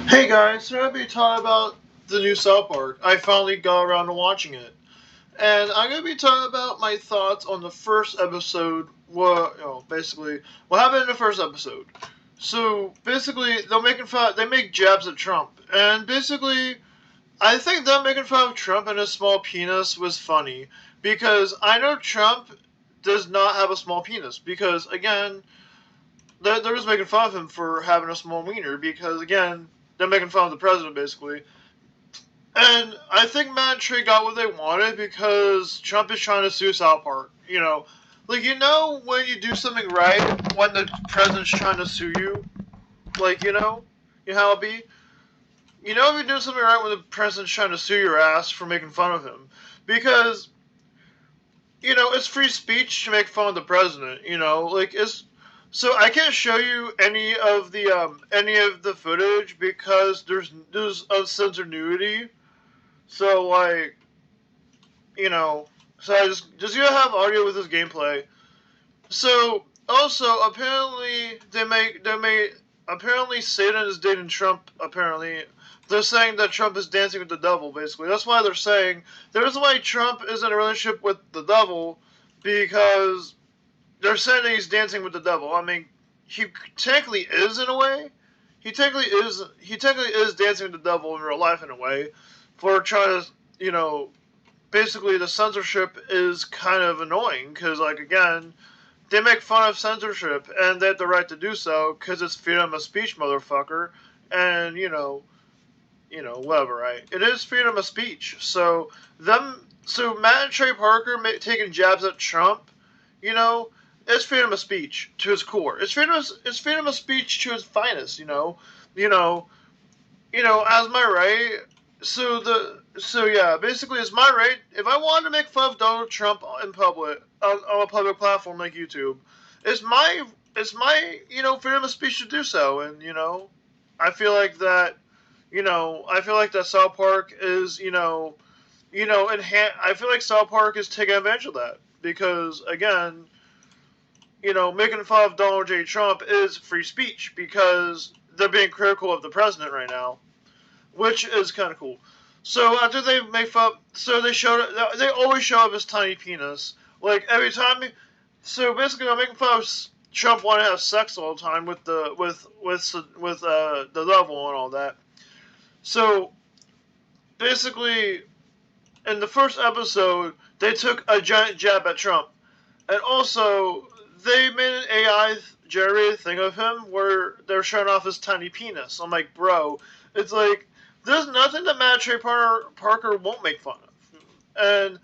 Hey guys, so I'm going to be talking about the new South Park. I finally got around to watching it. And I'm going to be talking about my thoughts on the first episode, basically, what happened in the first episode. So, basically, they make jabs at Trump. And basically, I think them making fun of Trump and his small penis was funny. Because I know Trump does not have a small penis. Because, again, they're just making fun of him for having a small wiener. Because, again, they're making fun of the president, basically. And I think Matt and Trey got what they wanted because Trump is trying to sue South Park. When you do something right, when the president's trying to sue you, you know how it be? You know if you're doing something right when the president's trying to sue your ass for making fun of him. Because, it's free speech to make fun of the president, it's... So I can't show you any of the footage because there's uncensored nudity. So so I just gonna have audio with this gameplay. So also apparently apparently Satan is dating Trump. Apparently they're saying that Trump is dancing with the devil. Basically, that's why they're saying the reason why Trump is in a relationship with the devil because they're saying that he's dancing with the devil. I mean, he technically is in a way. He technically is dancing with the devil in real life in a way, for trying to basically the censorship is kind of annoying because again they make fun of censorship and they have the right to do so because it's freedom of speech, motherfucker, and whatever, right? It is freedom of speech. So Matt and Trey Parker taking jabs at Trump, it's freedom of speech to its core. It's freedom of speech to its finest. As my right. Basically, it's my right. If I wanted to make fun of Donald Trump in public on a public platform like YouTube, it's my freedom of speech to do so, and I feel like that South Park is I feel like South Park is taking advantage of that because again, making fun of Donald J. Trump is free speech because they're being critical of the president right now, which is kind of cool. So after they make fun, they always show up his tiny penis, like every time. So basically, they're making fun of Trump wanting to have sex all the time with the devil and all that. So basically, in the first episode, they took a giant jab at Trump, and also they made an AI generated thing of him where they're showing off his tiny penis. I'm like, bro, it's like there's nothing that Matt Trey Parker won't make fun of. And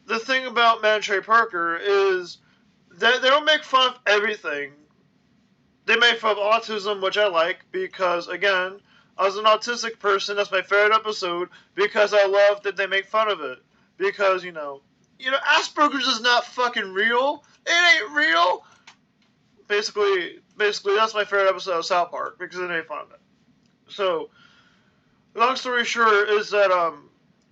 the thing about Matt Trey Parker is that they don't make fun of everything. They make fun of autism, which I like because, again, as an autistic person, that's my favorite episode because I love that they make fun of it. Because, Asperger's is not fucking real. It ain't real. Basically, that's my favorite episode of South Park because they made fun of it. So, long story short is that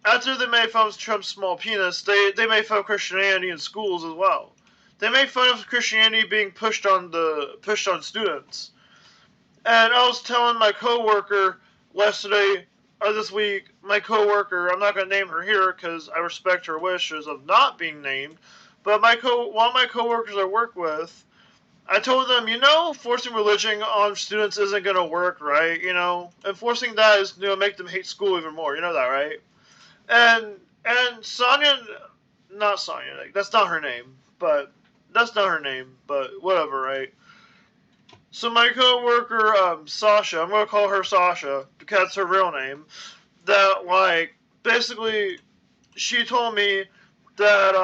after they made fun of Trump's small penis, they made fun of Christianity in schools as well. They made fun of Christianity being pushed on students. And I was telling my coworker this week, my coworker, I'm not gonna name her here because I respect her wishes of not being named, but one of my coworkers I work with, I told them, forcing religion on students isn't gonna work, right? And forcing that is make them hate school even more. You know that, right? And Sonia, not Sonia, that's not her name, but whatever, right? So my coworker, Sasha, I'm gonna call her Sasha because that's her real name. That basically, she told me that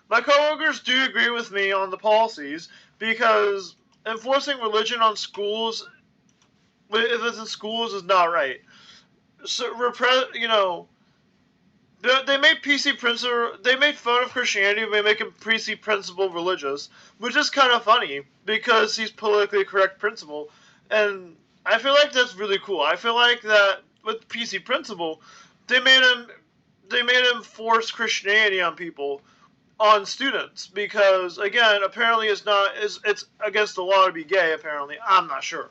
my coworkers do agree with me on the policies because enforcing religion on schools, if it's in schools, is not right. So they made PC principle. They made fun of Christianity by making PC principle religious, which is kind of funny because he's politically correct principle, and I feel like that's really cool. I feel like that with PC principle, they made him force Christianity on people, on students, because again, apparently it's against the law to be gay. Apparently, I'm not sure.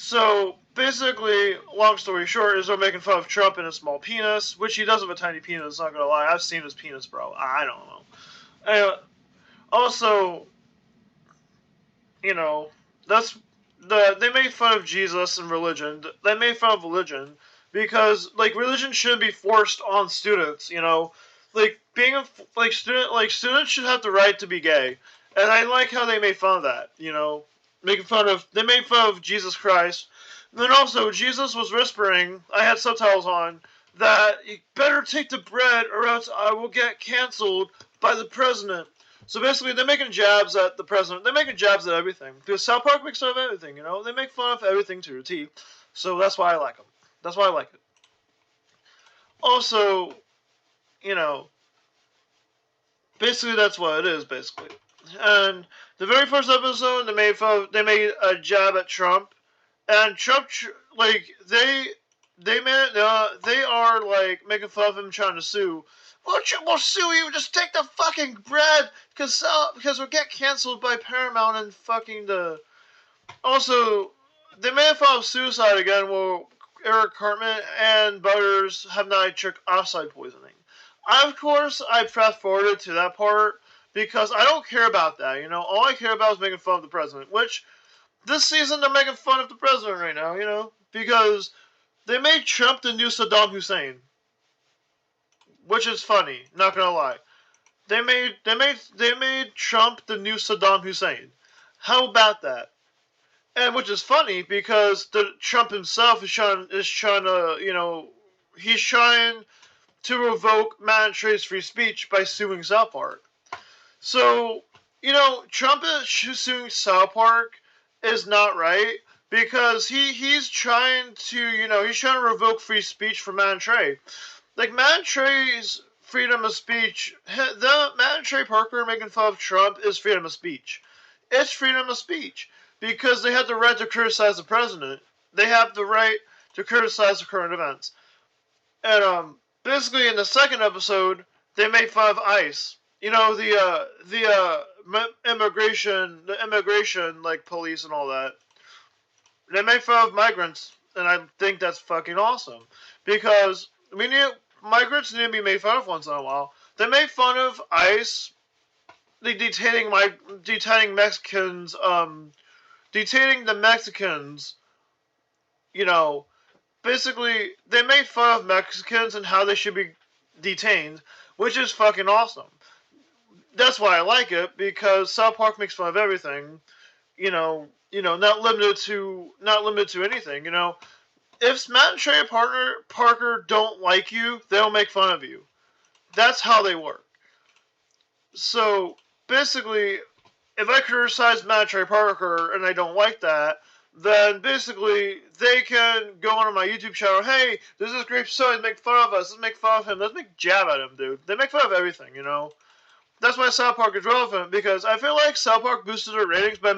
So basically, long story short, is they're making fun of Trump and his small penis, which he does have a tiny penis. Not gonna lie, I've seen his penis, bro. I don't know. Also, you know, that's they made fun of Jesus and religion. They made fun of religion because like religion shouldn't be forced on students. Like being a students should have the right to be gay, and I like how they made fun of that. They made fun of Jesus Christ. And then also Jesus was whispering. I had subtitles on that you better take the bread or else I will get canceled by the president. So basically, they're making jabs at the president. They're making jabs at everything. Because South Park makes fun of everything, They make fun of everything to a T. So that's why I like them. That's why I like it. Also, you know, basically that's what it is, basically. And the very first episode, they made a jab at Trump. And Trump, like, they made they are, like, making fun of him trying to sue. We'll sue you. Just take the fucking bread, because we'll get canceled by Paramount and fucking the. Also, they made fun of suicide again. Where Eric Cartman and Butters have nitric oxide poisoning. Of course, I fast forwarded to that part because I don't care about that. All I care about is making fun of the president. Which this season they're making fun of the president right now. Because they made Trump the new Saddam Hussein. Which is funny, not gonna lie. They made Trump the new Saddam Hussein. How about that? And which is funny because the Trump himself is trying to he's trying to revoke mandatory free speech by suing South Park. So Trump is suing South Park is not right because he's trying to he's trying to revoke free speech for mandatory. Like, Matt Trey's freedom of speech, Matt Trey Parker making fun of Trump is freedom of speech. It's freedom of speech. Because they have the right to criticize the president. They have the right to criticize the current events. And, basically in the second episode, they made fun of ICE. The immigration, like, police and all that. They made fun of migrants, and I think that's fucking awesome. Because migrants need to be made fun of once in a while. They made fun of ICE, detaining Mexicans, detaining the Mexicans. Basically they made fun of Mexicans and how they should be detained, which is fucking awesome. That's why I like it because South Park makes fun of everything. Not limited to anything. If Matt and Trey Parker don't like you, they'll make fun of you. That's how they work. So, basically, if I criticize Matt and Trey Parker and they don't like that, then basically they can go onto my YouTube channel, hey, this is great show, let's make fun of us, let's make fun of him, let's make jab at him, dude. They make fun of everything, That's why South Park is relevant, because I feel like South Park boosted their ratings by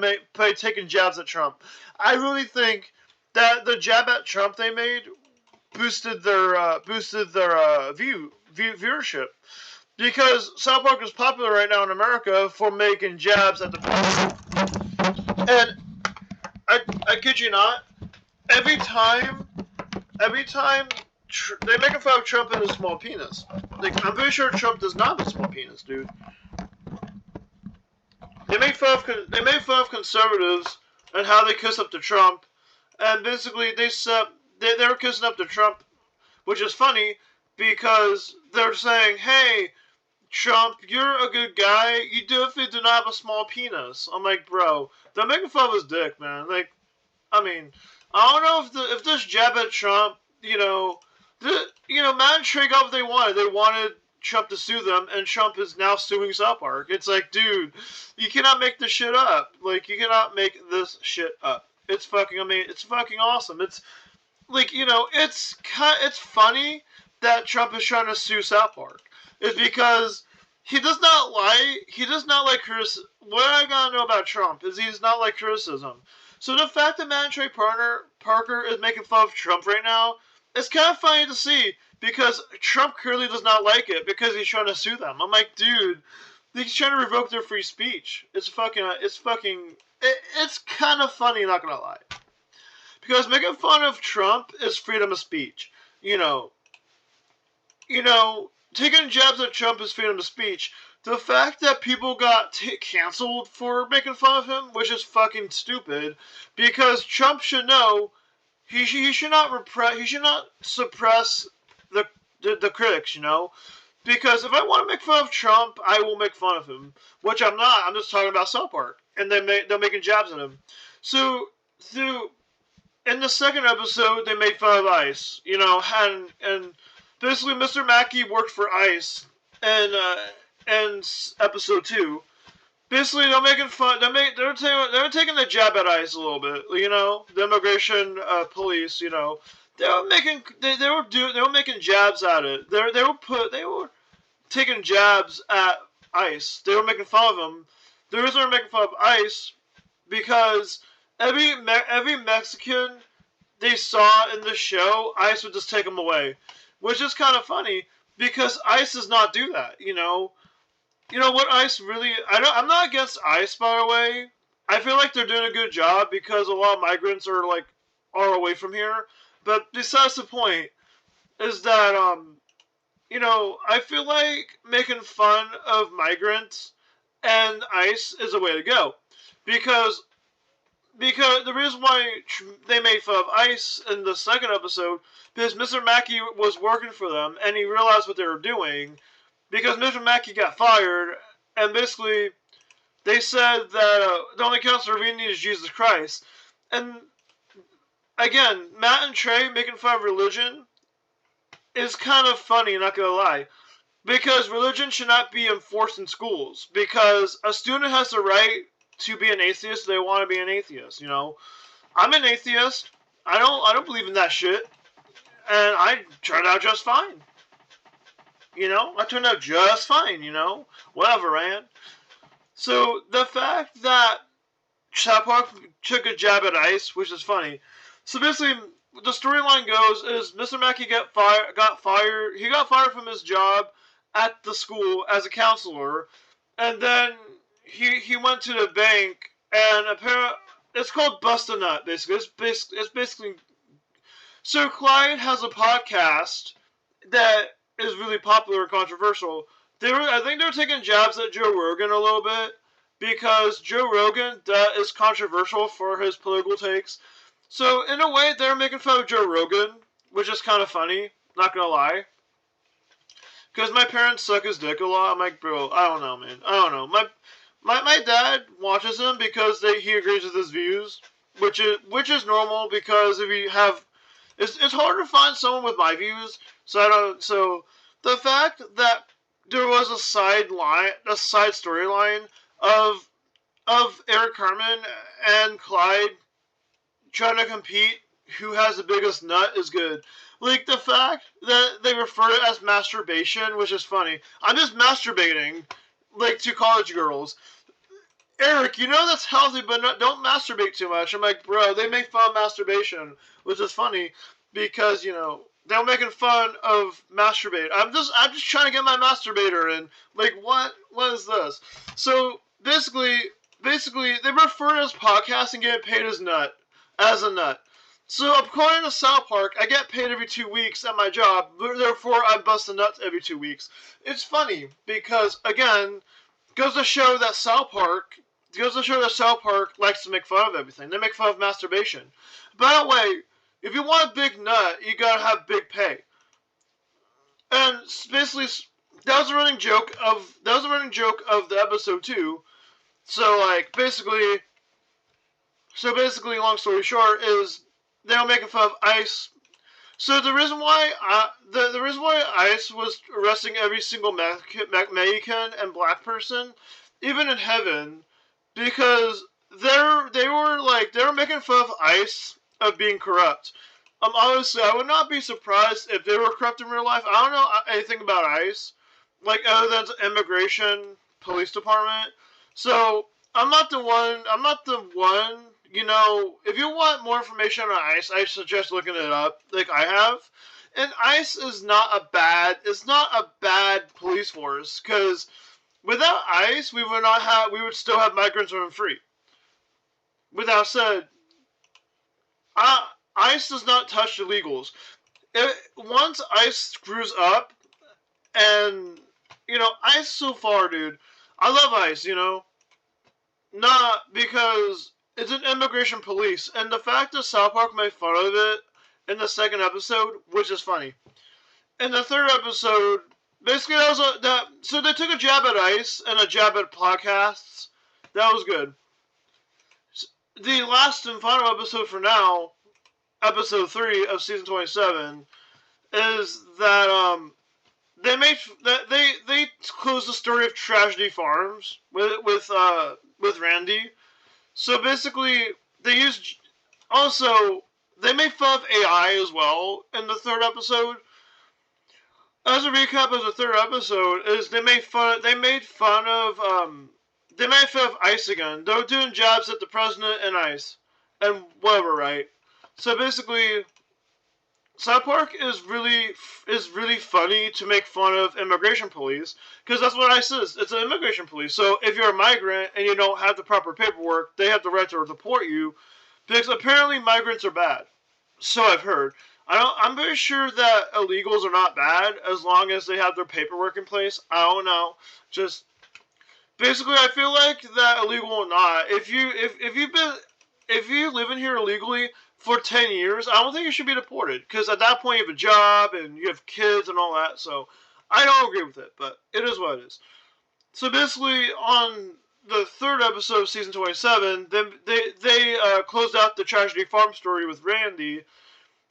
taking jabs at Trump. I really think that the jab at Trump they made boosted their viewership, because South Park is popular right now in America for making jabs at the president. And I kid you not, every time they make fun of Trump and his small penis. Like, I'm pretty sure Trump does not have a small penis, dude. They made fun of conservatives and how they kiss up to Trump. And basically, they were kissing up to Trump, which is funny because they're saying, "Hey, Trump, you're a good guy. You definitely do not have a small penis." I'm like, bro, they're making fun of his dick, man. Like, I mean, I don't know if this jab at Trump, Matt and Trey got what they wanted. They wanted Trump to sue them, and Trump is now suing South Park. It's like, dude, you cannot make this shit up. Like, you cannot make this shit up. It's fucking amazing. It's fucking awesome. It's like, it's funny that Trump is trying to sue South Park. It's because he does not like criticism. What I gotta know about Trump is he does not like criticism. So the fact that Matt and Trey Parker is making fun of Trump right now, it's kind of funny to see because Trump clearly does not like it because he's trying to sue them. I'm like, dude, he's trying to revoke their free speech. It's kind of funny, not gonna lie. Because making fun of Trump is freedom of speech. You know, taking jabs at Trump is freedom of speech. The fact that people got canceled for making fun of him, which is fucking stupid, because Trump should know he should not suppress the critics, Because if I want to make fun of Trump, I will make fun of him, which I'm not. I'm just talking about South Park, and they're making jabs at him. So in the second episode, they made fun of ICE, and basically Mr. Mackey worked for ICE, and episode 2. Basically, they're making fun. They're taking the jab at ICE a little bit. The immigration police. They were making jabs at it. They were taking jabs at ICE. They were making fun of them. The reason they're making fun of ICE because every Mexican they saw in the show, ICE would just take them away, which is kind of funny because ICE does not do that. What ICE really... I'm not against ICE, by the way. I feel like they're doing a good job because a lot of migrants are away from here. But besides the point is that, I feel like making fun of migrants and ICE is a way to go. Because the reason why they made fun of ICE in the second episode, because Mr. Mackey was working for them and he realized what they were doing. Because Mr. Mackey got fired, and basically they said that the only counselor we need is Jesus Christ. And again, Matt and Trey making fun of religion is kind of funny, not gonna lie. Because religion should not be enforced in schools. Because a student has the right to be an atheist if they want to be an atheist, I'm an atheist. I don't believe in that shit. And I turned out just fine. I turned out just fine, Whatever, man. So, the fact that South Park took a jab at ICE, which is funny. So, basically, the storyline goes is Mr. Mackey got fired. He got fired from his job at the school as a counselor. And then he went to the bank, and apparently, it's called Bust a Nut, basically. It's basically... So, Clyde has a podcast that is really popular and controversial. I think they're taking jabs at Joe Rogan a little bit because Joe Rogan is controversial for his political takes. So in a way, they're making fun of Joe Rogan, which is kind of funny. Not gonna lie, because my parents suck his dick a lot. I'm like, bro, I don't know, man. I don't know. My dad watches him because he agrees with his views, which is normal because if you have, it's hard to find someone with my views. So the fact that there was a side storyline of Eric Carmen and Clyde trying to compete who has the biggest nut is good. Like the fact that they refer to it as masturbation, which is funny. I'm just masturbating, to college girls. Eric, that's healthy, but don't masturbate too much. I'm like, bro, they make fun of masturbation, which is funny because they're making fun of masturbate. I'm just trying to get my masturbator in. What is this? So basically they refer to as podcast and get paid as a nut. So according to South Park, I get paid every 2 weeks at my job. Therefore, I bust the nuts every 2 weeks. It's funny because again, goes to show that South Park likes to make fun of everything. They make fun of masturbation. By the way, if you want a big nut, you gotta have big pay. And basically, that was a running joke of the episode 2. So basically, long story short, is they were making fun of ICE. So the reason why ICE was arresting every single Mexican and black person, even in heaven, because they were making fun of ICE of being corrupt. Honestly, I would not be surprised if they were corrupt in real life. I don't know anything about ICE, other than immigration police department. So I'm not the one. If you want more information on ICE, I suggest looking it up, like I have. And ICE is not a bad police force, because without ICE, we would still have migrants running free. With that said, ICE does not touch illegals. Once ICE screws up, and, ICE so far, dude, I love ICE, not because it's an immigration police, and the fact that South Park made fun of it in the second episode, which is funny. In the third episode, basically so they took a jab at ICE and a jab at podcasts. That was good. The last and final episode for now, episode 3 of season 27, is that they closed the story of Tragedy Farms with Randy. So basically, they made fun of AI as well in the third episode. As a recap of the third episode, is they made fun of ICE again. They were doing jabs at the president and ICE and whatever, right? So basically, South Park is really funny to make fun of immigration police, because that's what ICE is. It's an immigration police. So if you're a migrant and you don't have the proper paperwork, they have the right to deport you, because apparently migrants are bad. So I've heard. I'm very sure that illegals are not bad as long as they have their paperwork in place. I don't know. Just basically, I feel like that illegal or not, if you live in here illegally for 10 years, I don't think you should be deported, because at that point you have a job and you have kids and all that. So I don't agree with it, but it is what it is. So basically, on the third episode of season 27, they closed out the Tragedy Farm story with Randy,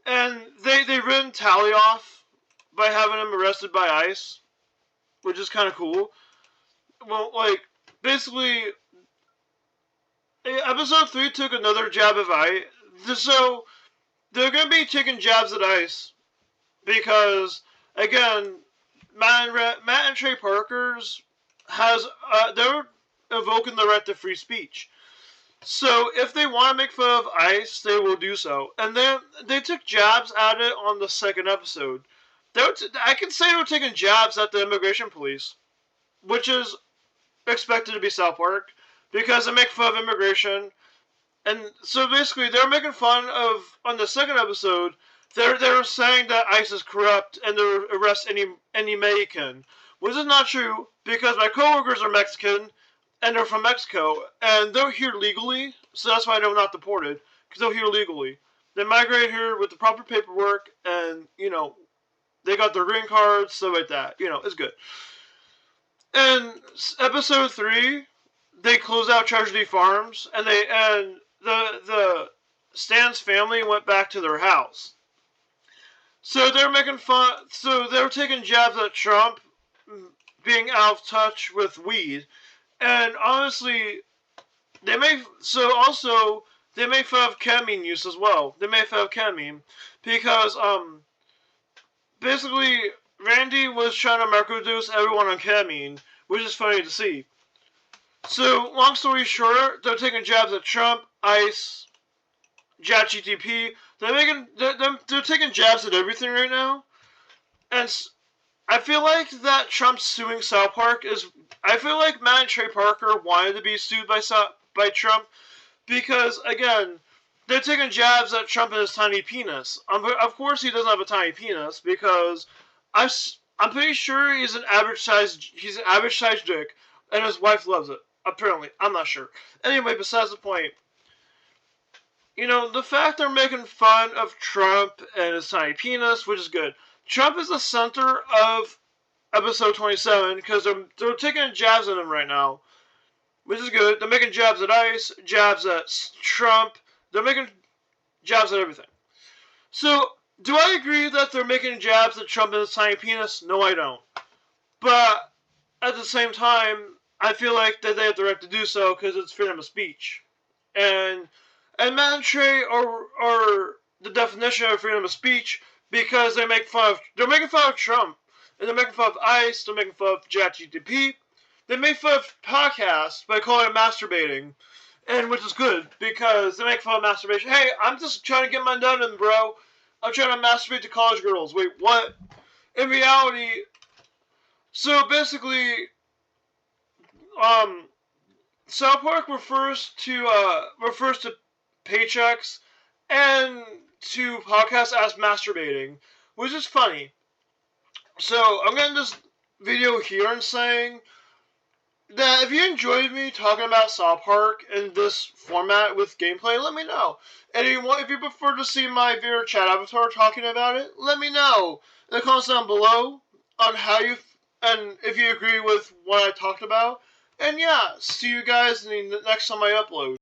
and they ran Tally off by having him arrested by ICE, which is kind of cool. Well, like, basically, episode 3 took another jab at ICE. So they're going to be taking jabs at ICE because, again, Matt and Trey Parker's they're evoking the right to free speech. So if they want to make fun of ICE, they will do so. And then they took jabs at it on the second episode. I can say they were taking jabs at the immigration police, which is expected to be South Park, because they make fun of immigration. And so basically, they're making fun of, on the second episode, they're saying that ICE is corrupt and they'll arrest any Mexican, which is not true, because my coworkers are Mexican, and they're from Mexico, and they're here legally, so that's why they're not deported, because they're here legally. They migrated here with the proper paperwork, and, they got their green cards, stuff like that. It's good. And episode 3, they closed out Tragedy Farms, and the Stan's family went back to their house. So they're making fun, so they were taking jabs at Trump being out of touch with weed. And honestly, they made fun of ketamine use as well. They made fun of ketamine because basically Randy was trying to microdose everyone on ketamine, which is funny to see. So long story short, they're taking jabs at Trump, ICE, ChatGPT. They're taking jabs at everything right now, and I feel like that Trump suing South Park I feel like Matt and Trey Parker wanted to be sued by Trump because, again, they're taking jabs at Trump and his tiny penis. Of course he doesn't have a tiny penis because I'm pretty sure he's an average sized dick, and his wife loves it. Apparently, I'm not sure. Anyway, besides the point. The fact they're making fun of Trump and his tiny penis, which is good. Trump is the center of episode 27 because they're taking jabs at him right now, which is good. They're making jabs at ICE, jabs at Trump. They're making jabs at everything. So, do I agree that they're making jabs at Trump and his tiny penis? No, I don't. But at the same time, I feel like that they have the right to do so because it's freedom of speech. And Matt and Trey are the definition of freedom of speech because they're making fun of Trump, and they're making fun of ICE, they're making fun of ChatGPT, they make fun of podcasts by calling it masturbating, and which is good because they make fun of masturbation. Hey, I'm just trying to get my nut in, bro. I'm trying to masturbate to college girls. Wait, what? In reality, so basically, South Park refers to paychecks, and to podcasts as masturbating, which is funny. So I'm gonna end this video here and saying that if you enjoyed me talking about South Park in this format with gameplay, let me know. And if you prefer to see my VR chat avatar talking about it, let me know in the comments down below on how you and if you agree with what I talked about. And yeah, see you guys in the next time I upload.